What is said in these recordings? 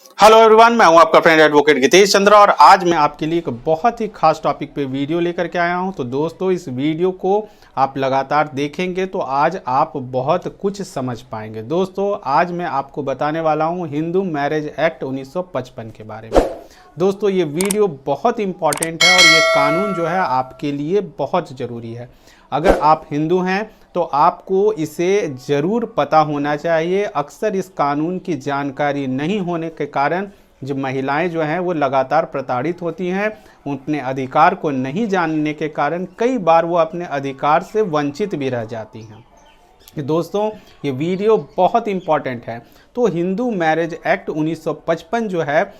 Hello everyone, मैं हूं आपका फ्रेंड एडवोकेट गितेश चंद्रा और आज मैं आपके लिए एक बहुत ही खास टॉपिक पे वीडियो लेकर के आया हूं। तो दोस्तों, इस वीडियो को आप लगातार देखेंगे तो आज आप बहुत कुछ समझ पाएंगे। दोस्तों, आज मैं आपको बताने वाला हूं हिंदू मैरिज एक्ट 1955 के बारे में। दोस्तों, ये वीडियो बहुत इंपॉर्टेंट है और ये कानून जो है आपके लिए बहुत ज़रूरी है। अगर आप हिंदू हैं तो आपको इसे ज़रूर पता होना चाहिए। अक्सर इस कानून की जानकारी नहीं होने के कारण जो महिलाएं जो हैं वो लगातार प्रताड़ित होती हैं। अपने अधिकार को नहीं जानने के कारण कई बार वो अपने अधिकार से वंचित भी रह जाती हैं। दोस्तों, ये वीडियो बहुत इम्पॉर्टेंट है। तो हिंदू मैरिज एक्ट 1955 जो है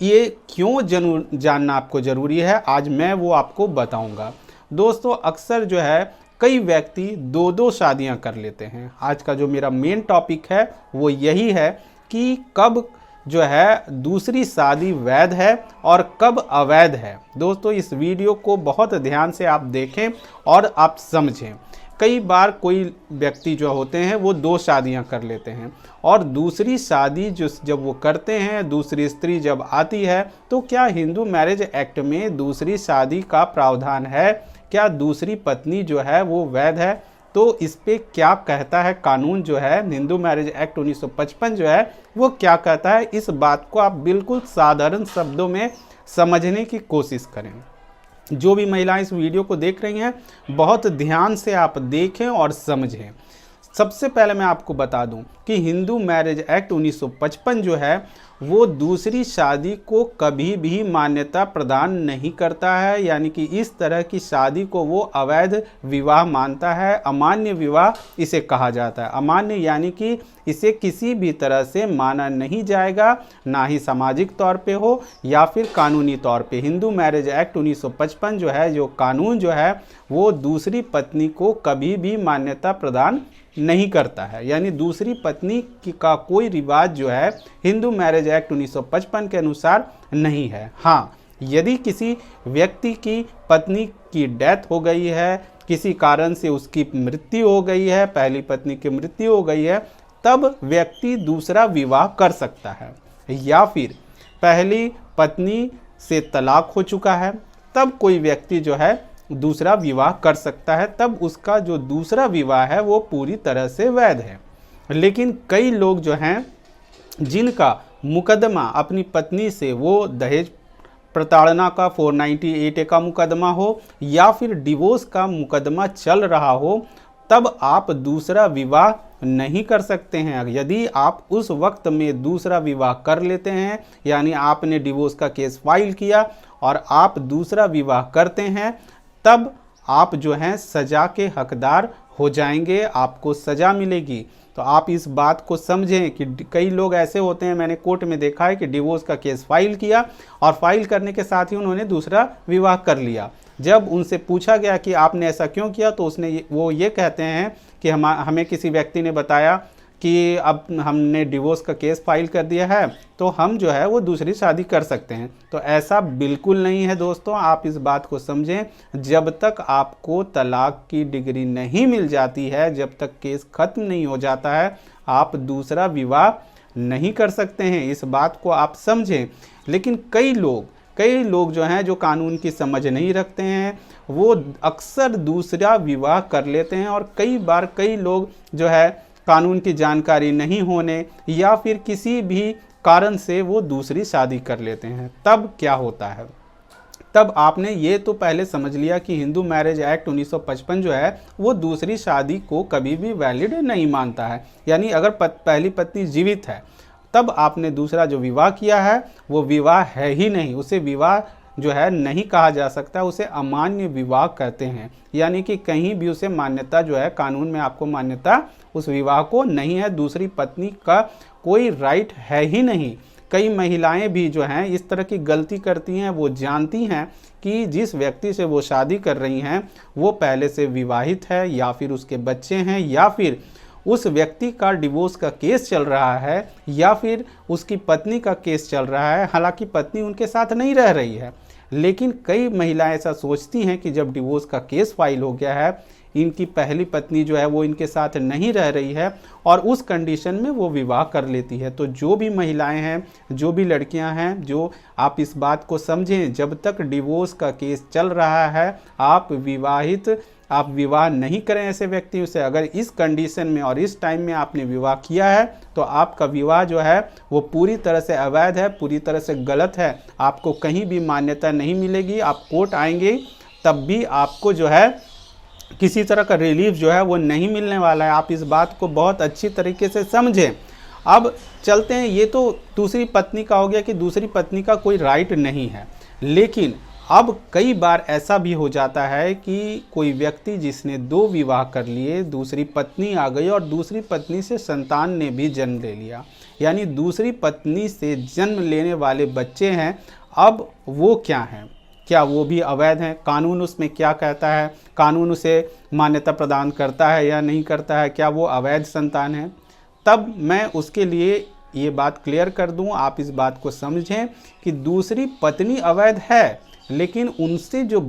ये क्यों जानना आपको ज़रूरी है, आज मैं वो आपको बताऊंगा। दोस्तों, अक्सर जो है कई व्यक्ति दो दो शादियां कर लेते हैं। आज का जो मेरा मेन टॉपिक है वो यही है कि कब जो है दूसरी शादी वैध है और कब अवैध है। दोस्तों, इस वीडियो को बहुत ध्यान से आप देखें और आप समझें। कई बार कोई व्यक्ति जो होते हैं वो दो शादियां कर लेते हैं और दूसरी शादी जो जब वो करते हैं, दूसरी स्त्री जब आती है, तो क्या हिंदू मैरिज एक्ट में दूसरी शादी का प्रावधान है? क्या दूसरी पत्नी जो है वो वैध है? तो इस पे क्या कहता है कानून जो है हिंदू मैरिज एक्ट 1955 जो है वो क्या कहता है, इस बात को आप बिल्कुल साधारण शब्दों में समझने की कोशिश करें। जो भी महिलाएं इस वीडियो को देख रही हैं, बहुत ध्यान से आप देखें और समझें। सबसे पहले मैं आपको बता दूं कि हिंदू मैरिज एक्ट 1955 जो है वो दूसरी शादी को कभी भी मान्यता प्रदान नहीं करता है। यानी कि इस तरह की शादी को वो अवैध विवाह मानता है। अमान्य विवाह इसे कहा जाता है। अमान्य यानी कि इसे किसी भी तरह से माना नहीं जाएगा, ना ही सामाजिक तौर पे हो या फिर कानूनी तौर पे। हिंदू मैरिज एक्ट 1955 जो है, जो कानून जो है वो दूसरी पत्नी को कभी भी मान्यता प्रदान नहीं करता है। यानी दूसरी पत्नी का कोई रिवाज जो है हिंदू मैरिज एक्ट 1955 के अनुसार नहीं है। हाँ, यदि किसी व्यक्ति की पत्नी की डेथ हो गई है, किसी कारण से उसकी मृत्यु हो गई है, पहली पत्नी की मृत्यु हो गई है, तब व्यक्ति दूसरा विवाह कर सकता है। या फिर पहली पत्नी से तलाक हो चुका है, तब कोई व्यक्ति जो है दूसरा विवाह कर सकता है। तब उसका जो दूसरा विवाह है वो पूरी तरह से वैध है। लेकिन कई लोग जो हैं जिनका मुकदमा अपनी पत्नी से, वो दहेज प्रताड़ना का 498A का मुकदमा हो या फिर डिवोर्स का मुकदमा चल रहा हो, तब आप दूसरा विवाह नहीं कर सकते हैं। यदि आप उस वक्त में दूसरा विवाह कर लेते हैं, यानी आपने डिवोर्स का केस फाइल किया और आप दूसरा विवाह करते हैं, तब आप जो हैं सज़ा के हकदार हो जाएंगे, आपको सज़ा मिलेगी। तो आप इस बात को समझें कि कई लोग ऐसे होते हैं, मैंने कोर्ट में देखा है कि डिवोर्स का केस फाइल किया और फाइल करने के साथ ही उन्होंने दूसरा विवाह कर लिया। जब उनसे पूछा गया कि आपने ऐसा क्यों किया, तो वो ये कहते हैं कि हमें किसी व्यक्ति ने बताया कि अब हमने डिवोर्स का केस फाइल कर दिया है तो हम जो है वो दूसरी शादी कर सकते हैं। तो ऐसा बिल्कुल नहीं है दोस्तों, आप इस बात को समझें। जब तक आपको तलाक की डिग्री नहीं मिल जाती है, जब तक केस खत्म नहीं हो जाता है, आप दूसरा विवाह नहीं कर सकते हैं। इस बात को आप समझें। लेकिन कई लोग जो हैं, जो कानून की समझ नहीं रखते हैं, वो अक्सर दूसरा विवाह कर लेते हैं। और कई बार कई लोग जो है कानून की जानकारी नहीं होने या फिर किसी भी कारण से वो दूसरी शादी कर लेते हैं। तब क्या होता है? तब आपने ये तो पहले समझ लिया कि हिंदू मैरिज एक्ट 1955 जो है वो दूसरी शादी को कभी भी वैलिड नहीं मानता है। यानी अगर पहली पत्नी जीवित है, तब आपने दूसरा जो विवाह किया है वो विवाह है ही नहीं, उसे विवाह जो है नहीं कहा जा सकता, उसे अमान्य विवाह कहते हैं। यानी कि कहीं भी उसे मान्यता जो है, कानून में आपको मान्यता उस विवाह को नहीं है, दूसरी पत्नी का कोई राइट है ही नहीं। कई महिलाएं भी जो हैं इस तरह की गलती करती हैं। वो जानती हैं कि जिस व्यक्ति से वो शादी कर रही हैं वो पहले से विवाहित है या फिर उसके बच्चे हैं या फिर उस व्यक्ति का डिवोर्स का केस चल रहा है या फिर उसकी पत्नी का केस चल रहा है। हालांकि पत्नी उनके साथ नहीं रह रही है, लेकिन कई महिलाएं ऐसा सोचती हैं कि जब डिवोर्स का केस फाइल हो गया है, इनकी पहली पत्नी जो है वो इनके साथ नहीं रह रही है और उस कंडीशन में वो विवाह कर लेती है। तो जो भी महिलाएं हैं, जो भी लड़कियां हैं, जो आप इस बात को समझें, जब तक डिवोर्स का केस चल रहा है आप विवाह नहीं करें ऐसे व्यक्तियों से। अगर इस कंडीशन में और इस टाइम में आपने विवाह किया है तो आपका विवाह जो है वो पूरी तरह से अवैध है, पूरी तरह से गलत है। आपको कहीं भी मान्यता नहीं मिलेगी। आप कोर्ट आएंगे तब भी आपको जो है किसी तरह का रिलीफ जो है वो नहीं मिलने वाला है। आप इस बात को बहुत अच्छी तरीके से समझें। अब चलते हैं, ये तो दूसरी पत्नी का हो गया कि दूसरी पत्नी का कोई राइट नहीं है, लेकिन अब कई बार ऐसा भी हो जाता है कि कोई व्यक्ति जिसने 2 विवाह कर लिए, दूसरी पत्नी आ गई और दूसरी पत्नी से संतान ने भी जन्म ले लिया, यानी दूसरी पत्नी से जन्म लेने वाले बच्चे हैं। अब वो क्या हैं? क्या वो भी अवैध हैं? कानून उसमें क्या कहता है? कानून उसे मान्यता प्रदान करता है या नहीं करता है? क्या वो अवैध संतान है? तब मैं उसके लिए ये बात क्लियर कर दूं, आप इस बात को समझें कि दूसरी पत्नी अवैध है, लेकिन उनसे जो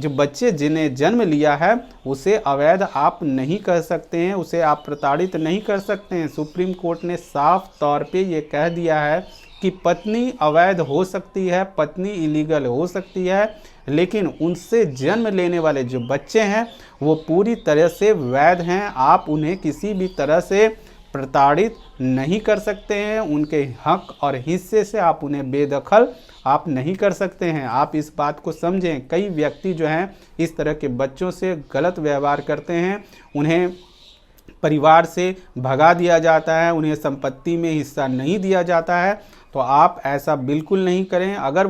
बच्चे जिन्हें जन्म लिया है उसे अवैध आप नहीं कर सकते हैं, उसे आप प्रताड़ित नहीं कर सकते हैं। सुप्रीम कोर्ट ने साफ तौर पे ये कह दिया है कि पत्नी अवैध हो सकती है, पत्नी इलीगल हो सकती है, लेकिन उनसे जन्म लेने वाले जो बच्चे हैं वो पूरी तरह से वैध हैं। आप उन्हें किसी भी तरह से प्रताड़ित नहीं कर सकते हैं, उनके हक और हिस्से से आप उन्हें बेदखल आप नहीं कर सकते हैं। आप इस बात को समझें। कई व्यक्ति जो हैं इस तरह के बच्चों से गलत व्यवहार करते हैं, उन्हें परिवार से भगा दिया जाता है, उन्हें संपत्ति में हिस्सा नहीं दिया जाता है। तो आप ऐसा बिल्कुल नहीं करें। अगर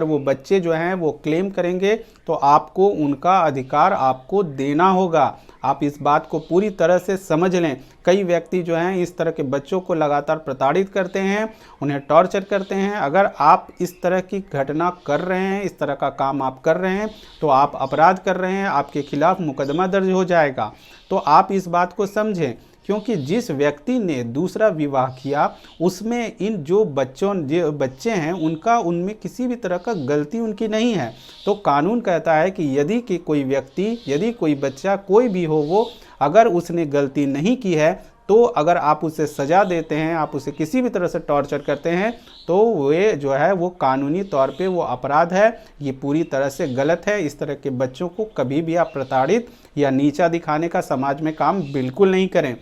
वो बच्चे जो हैं वो क्लेम करेंगे तो आपको उनका अधिकार आपको देना होगा। आप इस बात को पूरी तरह से समझ लें। कई व्यक्ति जो हैं इस तरह के बच्चों को लगातार प्रताड़ित करते हैं, उन्हें टॉर्चर करते हैं। अगर आप इस तरह की घटना कर रहे हैं, इस तरह का काम आप कर रहे हैं तो आप अपराध कर रहे हैं, आपके खिलाफ मुकदमा दर्ज हो जाएगा। तो आप इस बात को समझें, क्योंकि जिस व्यक्ति ने दूसरा विवाह किया उसमें इन जो बच्चे हैं उनमें किसी भी तरह का गलती उनकी नहीं है। तो कानून कहता है कि यदि कोई बच्चा कोई भी हो, वो अगर उसने गलती नहीं की है तो अगर आप उसे सज़ा देते हैं, आप उसे किसी भी तरह से टॉर्चर करते हैं तो वे जो है वो कानूनी तौर पे वो अपराध है। ये पूरी तरह से गलत है। इस तरह के बच्चों को कभी भी आप प्रताड़ित या नीचा दिखाने का समाज में काम बिल्कुल नहीं करें।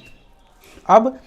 अब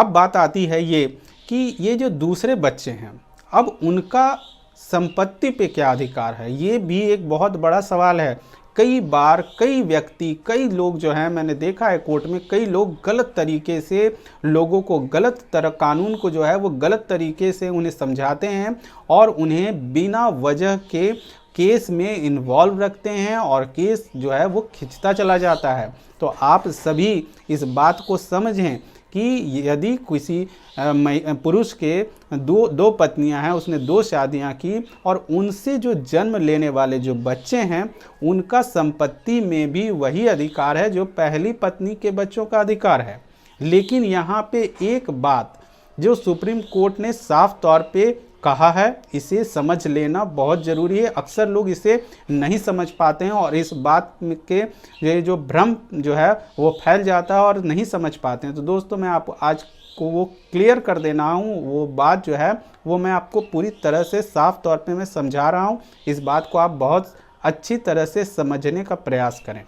बात आती है ये कि ये जो दूसरे बच्चे हैं, अब उनका संपत्ति पे क्या अधिकार है? ये भी एक बहुत बड़ा सवाल है। कई बार कई लोग जो हैं, मैंने देखा है कोर्ट में, कई लोग गलत तरीके से लोगों को कानून को जो है वो गलत तरीके से उन्हें समझाते हैं और उन्हें बिना वजह के केस में इन्वॉल्व रखते हैं और केस जो है वो खिंचता चला जाता है। तो आप सभी इस बात को समझें कि यदि किसी पुरुष के दो पत्नियां हैं, उसने 2 शादियां की और उनसे जो जन्म लेने वाले जो बच्चे हैं उनका संपत्ति में भी वही अधिकार है जो पहली पत्नी के बच्चों का अधिकार है। लेकिन यहाँ पे एक बात जो सुप्रीम कोर्ट ने साफ तौर पे कहा है, इसे समझ लेना बहुत ज़रूरी है। अक्सर लोग इसे नहीं समझ पाते हैं और इस बात के ये जो भ्रम जो है वो फैल जाता है और नहीं समझ पाते हैं। तो दोस्तों, मैं आपको आज को वो क्लियर कर देना हूँ, वो बात जो है वो मैं आपको पूरी तरह से साफ तौर पे मैं समझा रहा हूँ। इस बात को आप बहुत अच्छी तरह से समझने का प्रयास करें।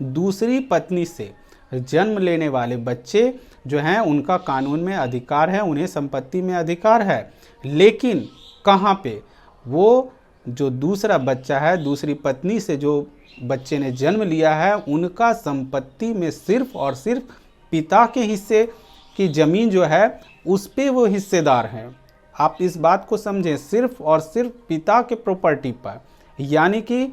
दूसरी पत्नी से जन्म लेने वाले बच्चे जो हैं उनका कानून में अधिकार है, उन्हें संपत्ति में अधिकार है। लेकिन कहाँ पे? वो जो दूसरा बच्चा है, दूसरी पत्नी से जो बच्चे ने जन्म लिया है, उनका संपत्ति में सिर्फ और सिर्फ पिता के हिस्से की ज़मीन जो है उस पे वो हिस्सेदार हैं। आप इस बात को समझें, सिर्फ और सिर्फ पिता के प्रॉपर्टी पर। यानी कि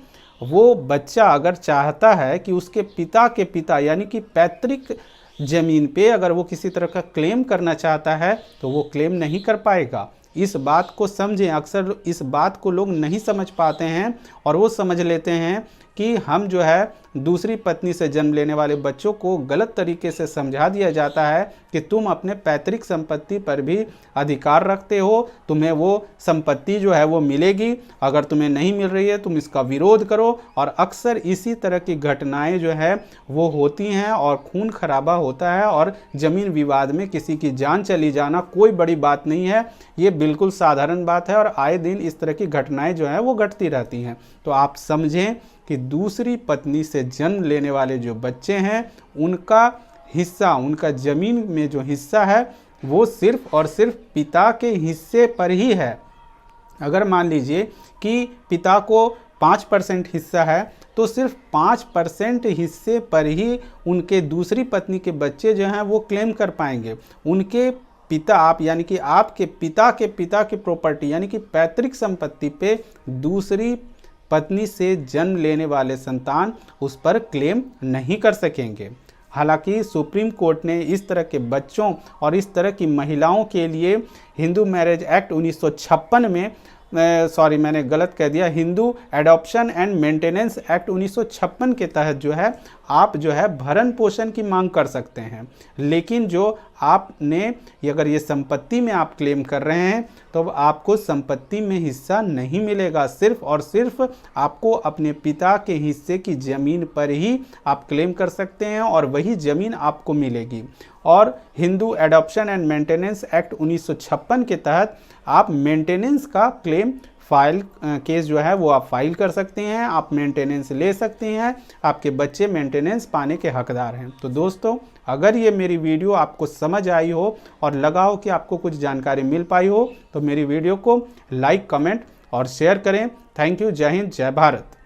वो बच्चा अगर चाहता है कि उसके पिता के पिता यानी कि पैतृक ज़मीन पे अगर वो किसी तरह का क्लेम करना चाहता है तो वो क्लेम नहीं कर पाएगा। इस बात को समझें। अक्सर इस बात को लोग नहीं समझ पाते हैं और वो समझ लेते हैं कि हम जो है दूसरी पत्नी से जन्म लेने वाले बच्चों को गलत तरीके से समझा दिया जाता है कि तुम अपने पैतृक संपत्ति पर भी अधिकार रखते हो, तुम्हें वो संपत्ति जो है वो मिलेगी, अगर तुम्हें नहीं मिल रही है तुम इसका विरोध करो। और अक्सर इसी तरह की घटनाएं जो है वो होती हैं और खून खराबा होता है और ज़मीन विवाद में किसी की जान चली जाना कोई बड़ी बात नहीं है, ये बिल्कुल साधारण बात है और आए दिन इस तरह की घटनाएं जो हैं वो घटती रहती हैं। तो आप समझें कि दूसरी पत्नी से जन्म लेने वाले जो बच्चे हैं उनका हिस्सा, उनका ज़मीन में जो हिस्सा है वो सिर्फ और सिर्फ पिता के हिस्से पर ही है। अगर मान लीजिए कि पिता को 5% हिस्सा है तो सिर्फ 5% हिस्से पर ही उनके दूसरी पत्नी के बच्चे जो हैं वो क्लेम कर पाएंगे। उनके पिता, आप यानी कि आपके पिता के प्रॉपर्टी यानी कि पैतृक संपत्ति पे दूसरी पत्नी से जन्म लेने वाले संतान उस पर क्लेम नहीं कर सकेंगे। हालांकि सुप्रीम कोर्ट ने इस तरह के बच्चों और इस तरह की महिलाओं के लिए हिंदू मैरिज एक्ट 1956 में मैंने गलत कह दिया, Hindu adoption and maintenance act 1956 के तहत जो है आप जो है भरण पोषण की मांग कर सकते हैं। लेकिन जो आपने अगर ये संपत्ति में आप क्लेम कर रहे हैं तो आपको संपत्ति में हिस्सा नहीं मिलेगा, सिर्फ और सिर्फ आपको अपने पिता के हिस्से की ज़मीन पर ही आप क्लेम कर सकते हैं और वही ज़मीन आपको मिलेगी। और Hindu adoption and maintenance act 1956 के तहत आप मेंटेनेंस का क्लेम केस जो है वो आप फाइल कर सकते हैं, आप मेंटेनेंस ले सकते हैं, आपके बच्चे मेंटेनेंस पाने के हकदार हैं। तो दोस्तों, अगर ये मेरी वीडियो आपको समझ आई हो और लगा हो कि आपको कुछ जानकारी मिल पाई हो तो मेरी वीडियो को लाइक, कमेंट और शेयर करें। Thank you. जय हिंद, जय भारत।